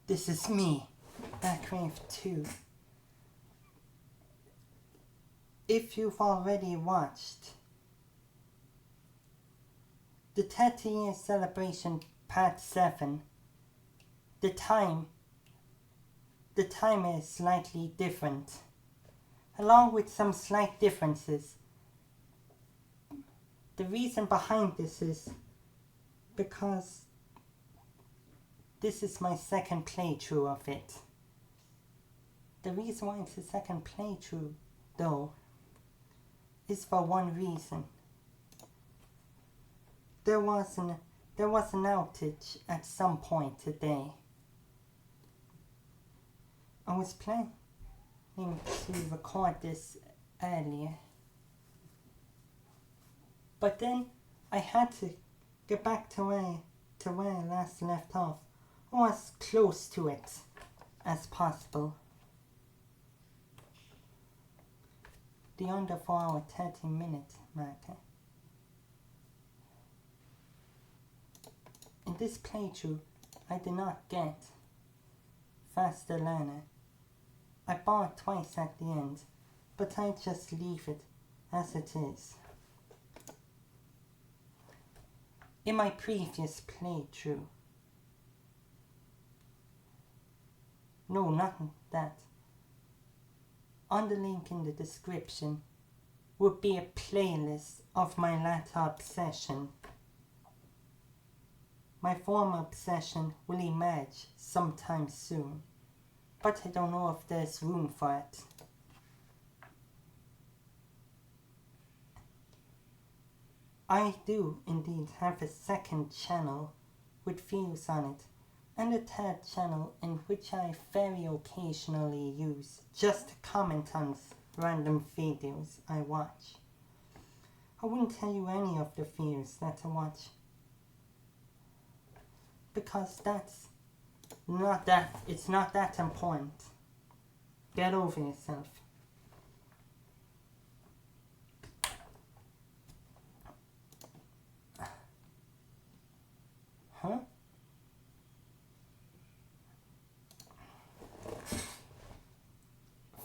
This is me, Backgrave 2. If you've already watched the 30 year celebration part 7, the time is slightly different, along with some slight differences. The reason behind this is because this is my second playthrough of it. The reason why it's a second playthrough, though, is for one reason. There was an outage at some point today. I was planning to record this earlier, but then I had to get back to where I last left off, or as close to it as possible. The under 4 hour 30 minute marker. In this playthrough, I did not get faster learner. I bought twice at the end, but I just leave it as it is. In my previous playthrough, no, not that. On the link in the description would be a playlist of my laptop session. My former obsession will emerge sometime soon, but I don't know if there's room for it. I do indeed have a second channel with views on it, and a third channel in which I very occasionally use just to comment on random videos I watch. I wouldn't tell you any of the videos that I watch, because it's not that important. Get over yourself. Huh?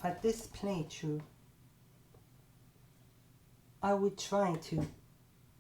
For this playthrough, I would try to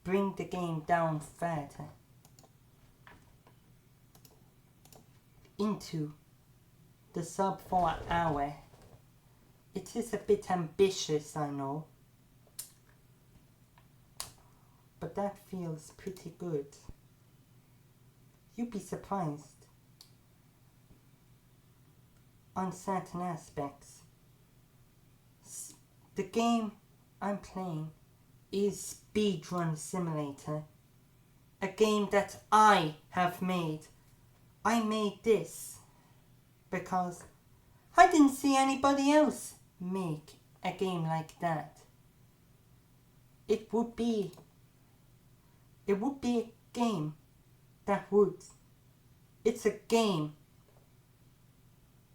bring the game down further into the sub 4 hour. It is a bit ambitious, I know, but that feels pretty good. You'd be surprised on certain aspects. The game I'm playing is Speedrun Simulator, a game that I have made. I made this because I didn't see anybody else make a game like that. It would be a game that would. It's a game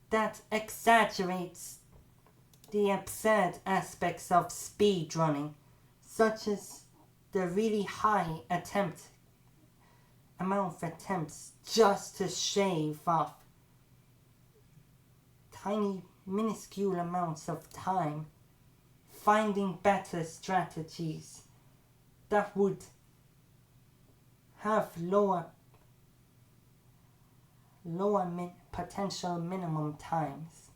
that exaggerates the absurd aspects of speedrunning, such as the really high amount of attempts just to shave off tiny minuscule amounts of time, finding better strategies that would have lower potential minimum times,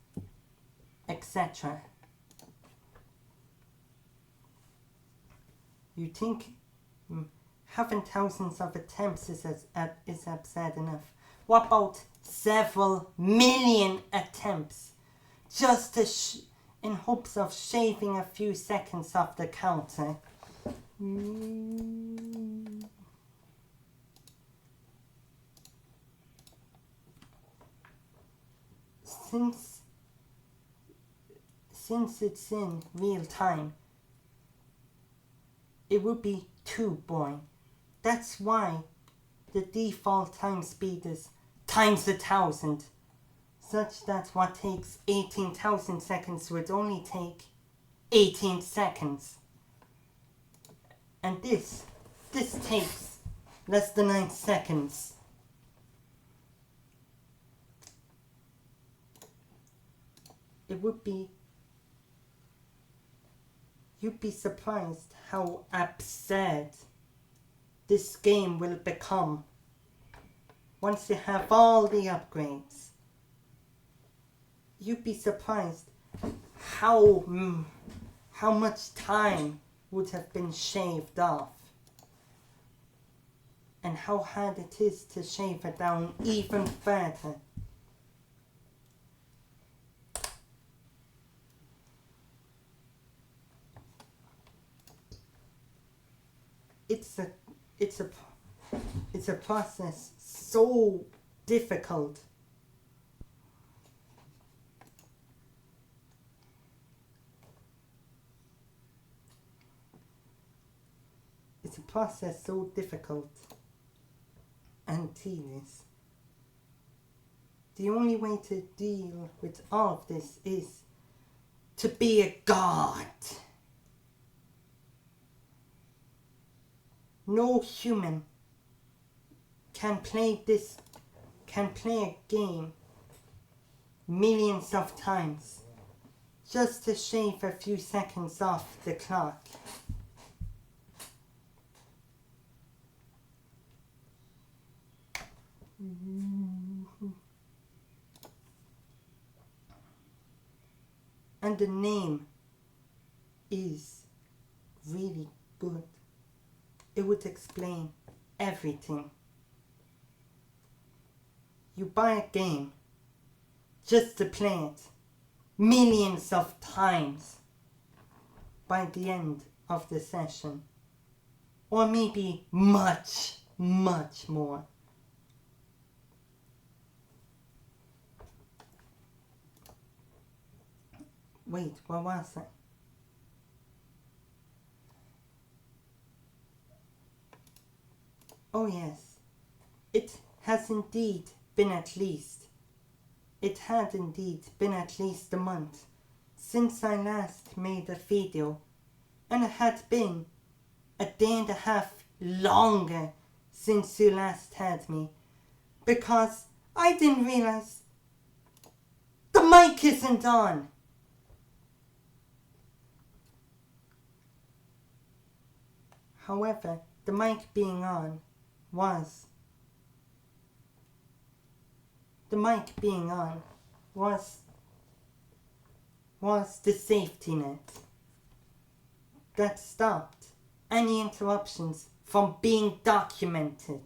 etc. You think having thousands of attempts is absurd enough? What about several million attempts just to in hopes of shaving a few seconds off the counter? Since it's in real time, it would be too boring. That's why the default time speed is times 1,000, such that what takes 18,000 seconds would only take 18 seconds. And this takes less than 9 seconds. you'd be surprised how absurd this game will become once you have all the upgrades. You'd be surprised how much time would have been shaved off, and how hard it is to shave it down even further. It's a process so difficult. It's a process so difficult and tedious. The only way to deal with all of this is to be a god. No human can play a game millions of times just to shave a few seconds off the clock. And the name is really good. It would explain everything. You buy a game just to play it millions of times by the end of the session, or maybe much, much more. Wait, what was I? Oh yes, it had indeed been at least a month since I last made a video, and it had been a day and a half longer since you last had me, because I didn't realize the mic isn't on. However, the mic being on was the safety net that stopped any interruptions from being documented.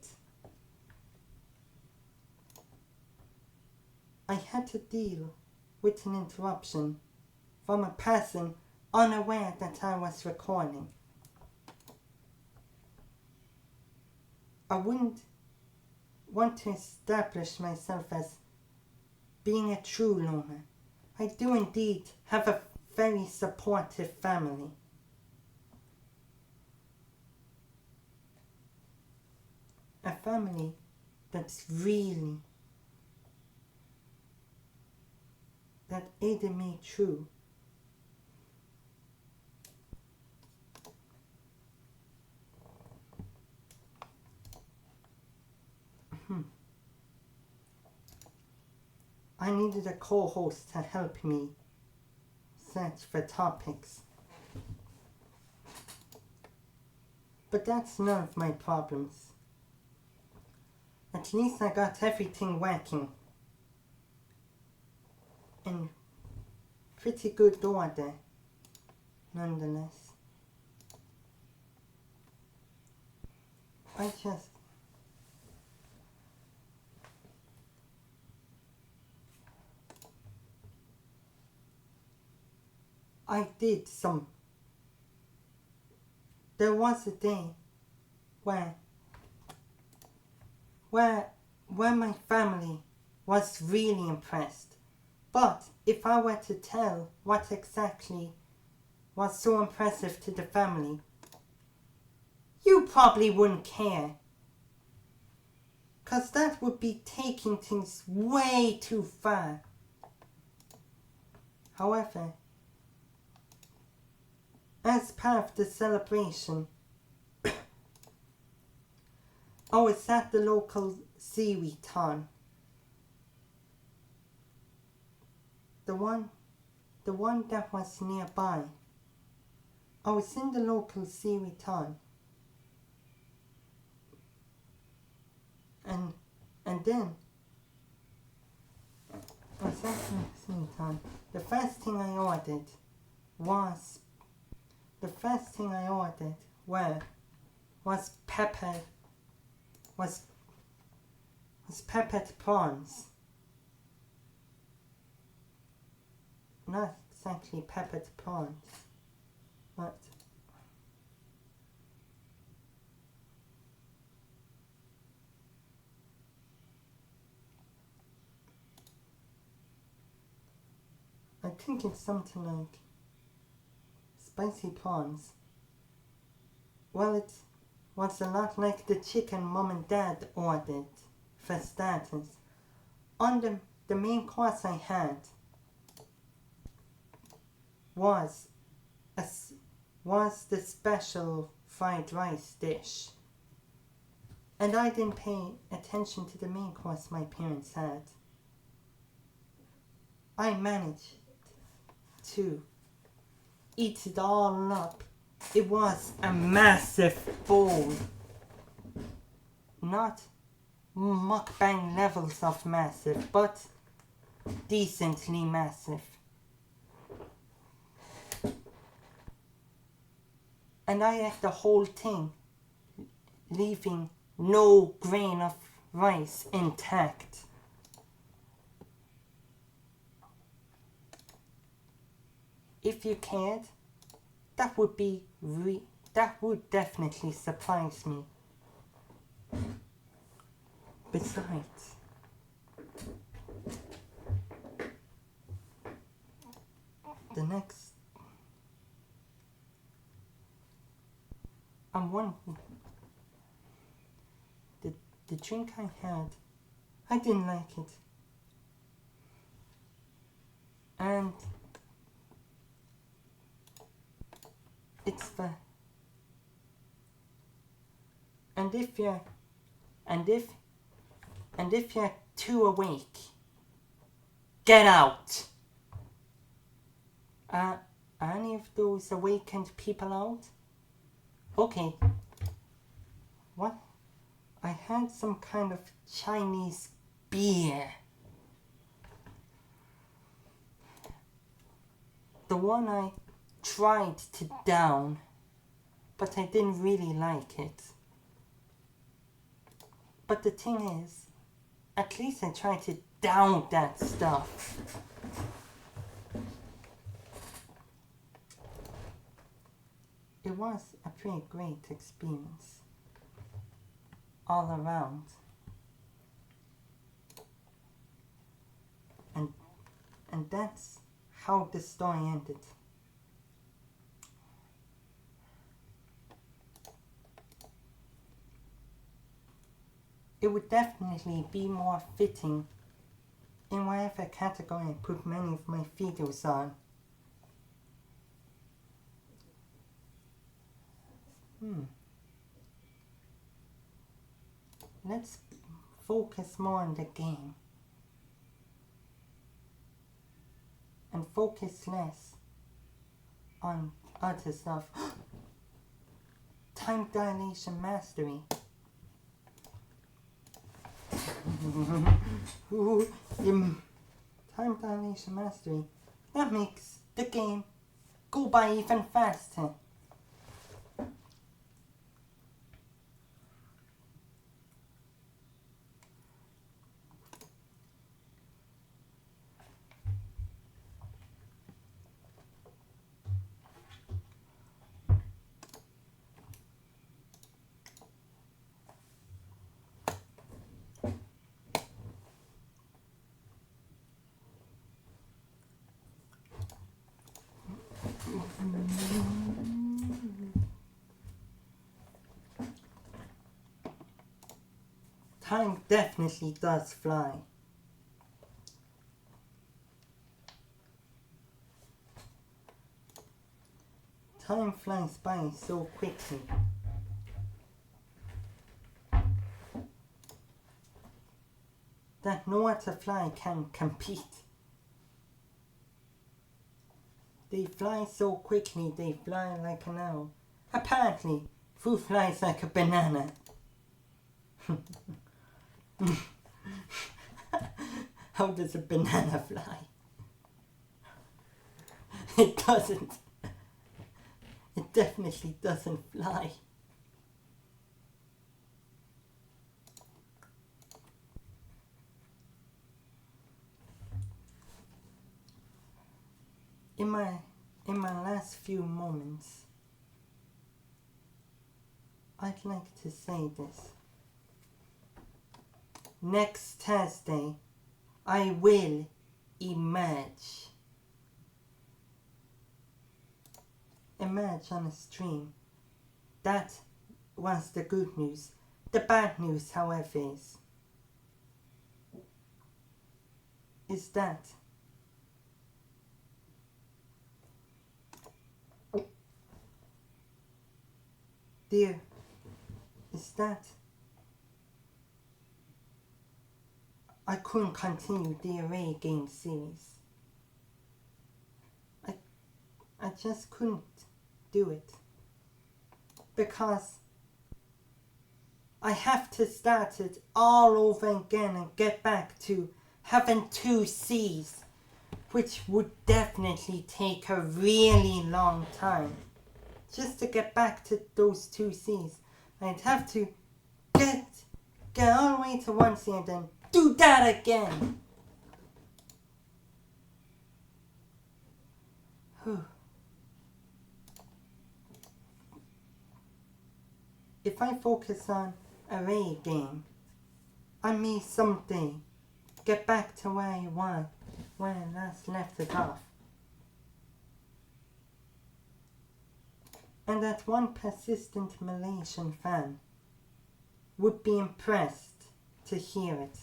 I had to deal with an interruption from a person unaware that I was recording. I wouldn't want to establish myself as being a true loner. I do indeed have a very supportive family. A family that aided me through. I needed a co-host to help me search for topics. But that's none of my problems. At least I got everything working in pretty good order, nonetheless. There was a day where my family was really impressed. But if I were to tell what exactly was so impressive to the family, you probably wouldn't care. 'Cause that would be taking things way too far. However, as part of the celebration, I was at the local seaweed ton. The one the one that was nearby. I was in the local Siri town. And then I was at the same time. The first thing I ordered was peppered prawns. Not exactly peppered prawns, but I think it's something like spicy prawns. Well, it was a lot like the chicken Mom and Dad ordered for starters. On the main course I had was the special fried rice dish. And I didn't pay attention to the main course my parents had. I managed to eat it all up. It was a massive bowl. Not mukbang levels of massive, but decently massive. And I ate the whole thing, leaving no grain of rice intact. If you cared, that would definitely surprise me. Besides, the next, I'm wondering, the drink I had, I didn't like it. And it's the, and if you're too awake, get out. Are any of those awakened people out? Okay. What? I had some kind of Chinese beer. The one I tried to down, but I didn't really like it. But the thing is, at least I tried to down that stuff. It was a pretty great experience all around. And that's how the story ended. It would definitely be more fitting in whatever category I put many of my videos on. Let's focus more on the game and focus less on other stuff. Time dilation mastery. Time dilation mastery. That makes the game go by even faster. Time definitely does fly. Time flies by so quickly. That no other fly can compete. They fly so quickly, they fly like an owl. Apparently, fruit flies like a banana. How does a banana fly? It doesn't. It definitely doesn't fly. In my last few moments, I'd like to say this. Next Thursday, I will emerge. Emerge on a stream. That was the good news. The bad news, however, is that I couldn't continue the array game series. I just couldn't do it. Because I have to start it all over again and get back to having 2 C's, which would definitely take a really long time. Just to get back to those 2 C's, I'd have to get all the way to 1 C and then do that again. If I focus on array game, I may someday get back to where I was when I last left it off. And that one persistent Malaysian fan would be impressed to hear it.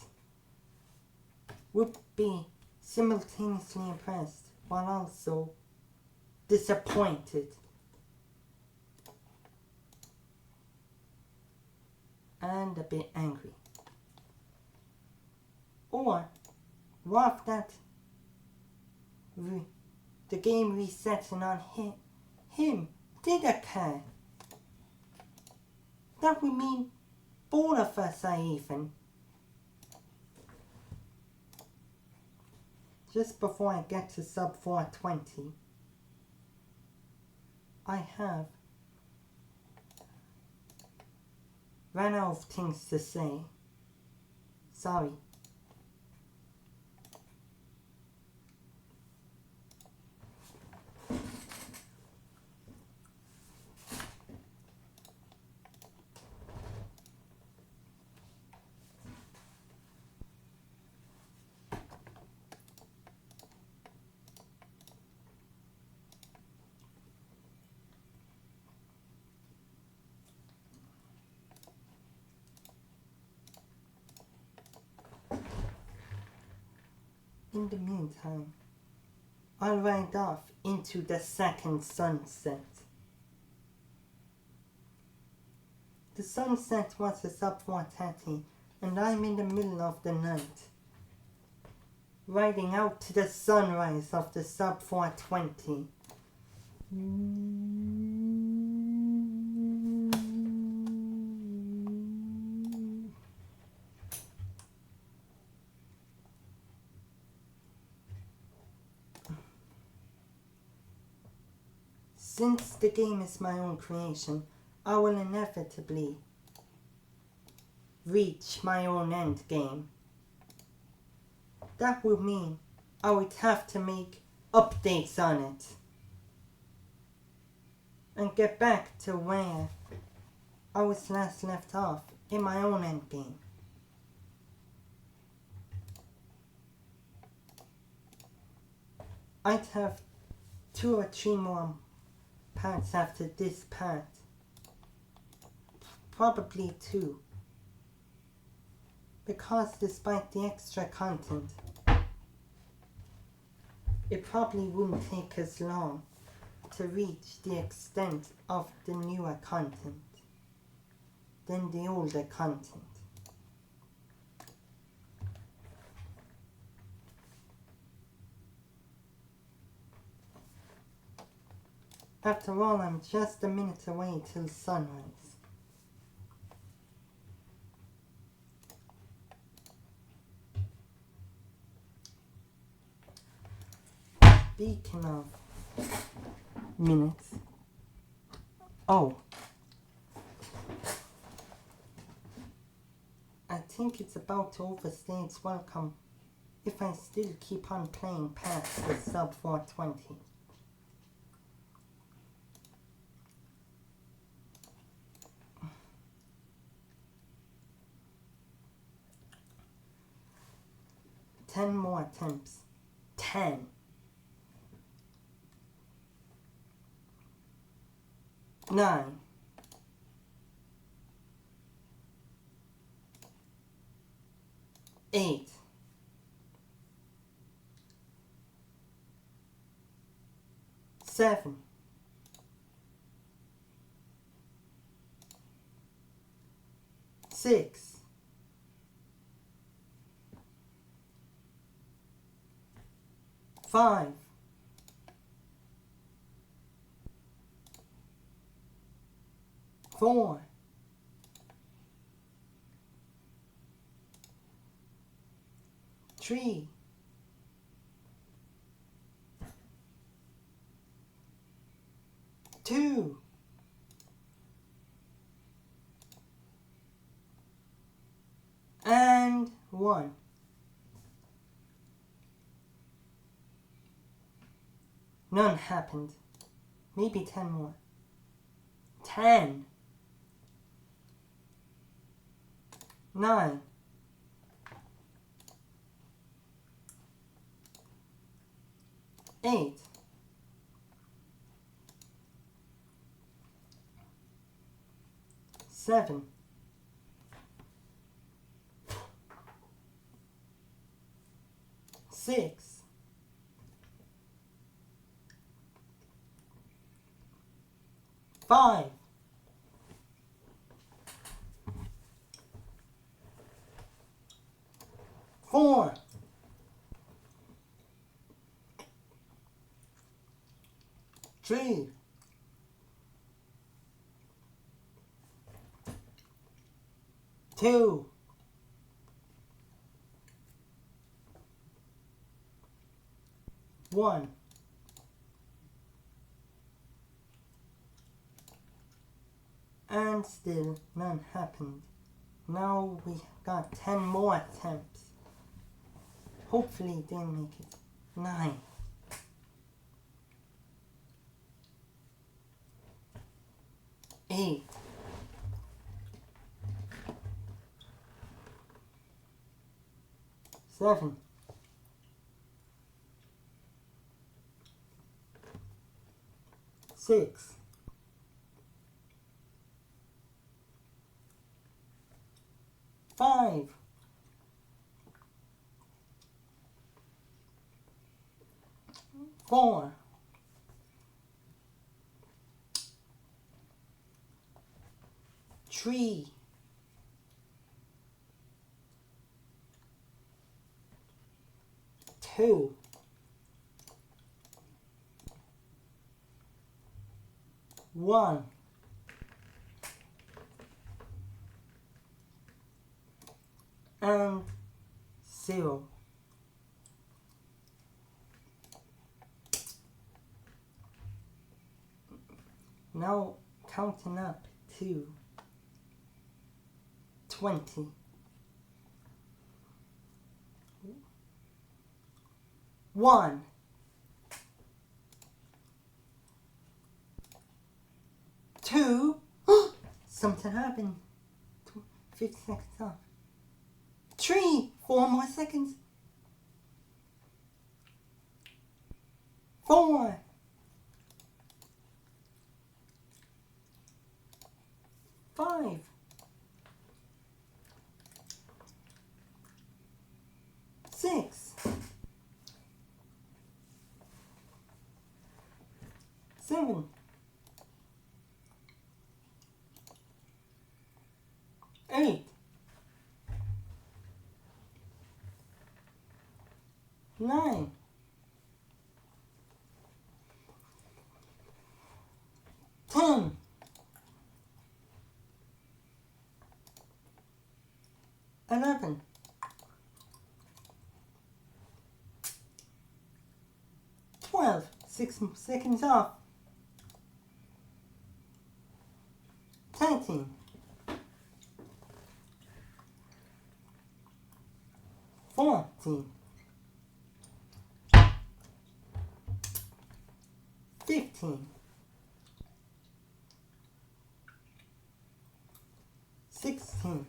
Would be simultaneously impressed while also disappointed. And a bit angry. Or what if that the game resetting on him did occur? That would mean both of us are even. Just before I get to sub 420, I have ran out of things to say. Sorry. In the meantime, I'll ride off into the second sunset. The sunset was a sub 430 and I'm in the middle of the night, riding out to the sunrise of the sub 420. Since the game is my own creation, I will inevitably reach my own end game. That would mean I would have to make updates on it and get back to where I was last left off in my own end game. I'd have 2 or 3 more parts after this part. Probably 2. Because despite the extra content, it probably wouldn't take as long to reach the extent of the newer content than the older content. After all, I'm just a minute away till sunrise. Speaking of minutes. Oh. I think it's about to overstay its welcome if I still keep on playing past the sub 420. Ten more attempts. 10. 9. 8. 7. 6. 5. 4. 3. 2. 1. None happened. Maybe 10 more. 10. 9. 8. 7. 6. 5. 4. 3. 2. 1. And still none happened. Now we got 10 more attempts. Hopefully they'll make it. 9. 8. 7. 6. 5. 4. 3. 2. 1. And 0. Now counting up to 20. 1. 2. Something happened. 50 seconds off. 3. 4 more seconds. 4. 5. 6. 7. 8. 9. 11. 12. 6 seconds off. 13. 14. 15. 16.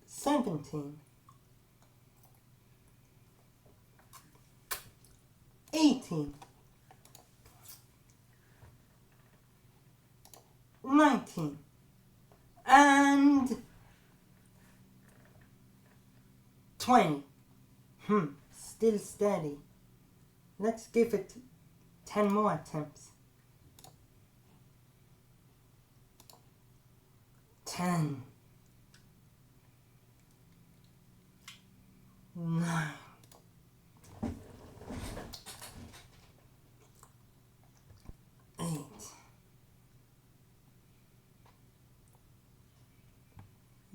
17. 18. 19. And 20. Still steady. Let's give it 10 more attempts. 10. 9. 8.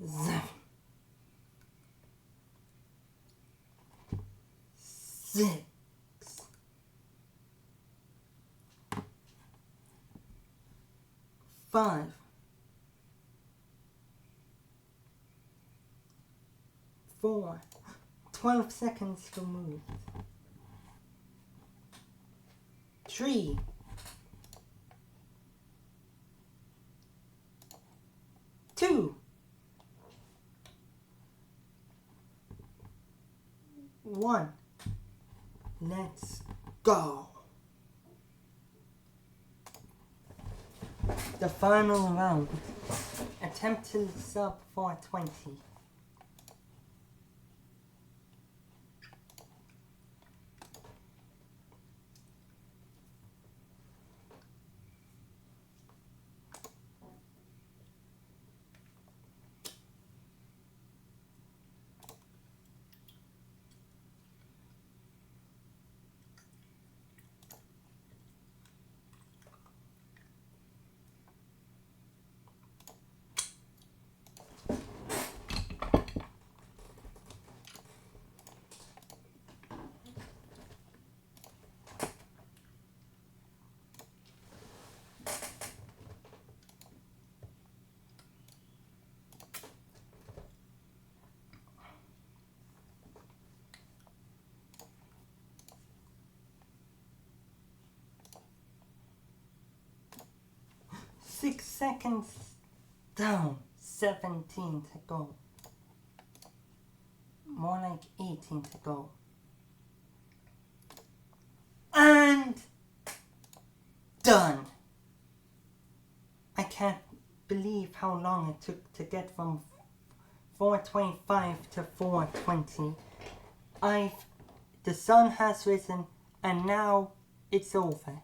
7. 6. 5. 4. 12 seconds removed. 3. 2. 1. Let's go. The final round. Attempt to sub 420. Six seconds down. 17 to go. More like 18 to go. And done. I can't believe how long it took to get from 425 to 420. The sun has risen and now it's over.